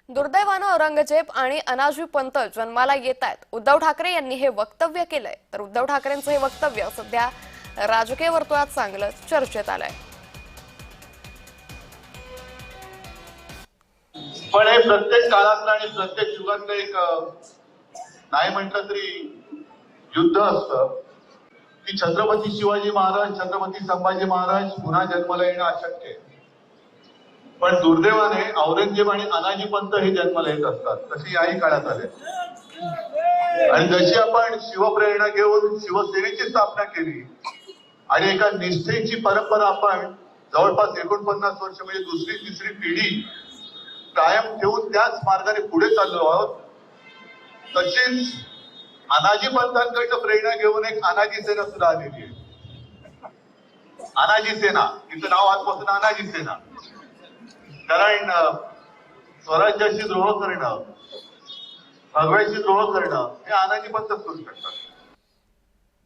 दुर्दैवानं औरंगजेब आणि अनाजी पंत जन्माला येत आहेत। उद्धव ठाकरे यांनी हे वक्तव्य केलंय। तर उद्धव ठाकरेंचं हे वक्तव्य सध्या राजकीय वर्तुळात चांगलं चर्चेत आलंय। पण हे प्रत्येक काळातलं आणि प्रत्येक युगातलं एक नाही म्हटलं तरी युद्ध असतं की छत्रपती शिवाजी महाराज, छत्रपती संभाजी महाराज पुन्हा जन्माला येणं अशक्य आहे। पण दुर्दैवाने औरंगजेब आणि अनाजी पंत हे जन्माला येत असतात, तसे याही काळात आले। आणि जशी आपण शिवप्रेरणा घेऊन शिवसेनेची स्थापना केली आणि एका निष्ठेची परंपरा आपण जवळपास 49 वर्ष म्हणजे दुसरी तिसरी पिढी कायम ठेवून त्याच मार्गाने पुढे चाललो आहोत। तशीच अनाजी पंतांकडनं प्रेरणा घेऊन एक अनाजी सेना सुद्धा आलेली आहे। अनाजी सेना, तिचं नाव आजपासून अनाजी सेना। कारण स्वराज्याशी द्रोह करणं, भगव्याशी द्रोह करणं हे अनाजी पंतच करू शकतात।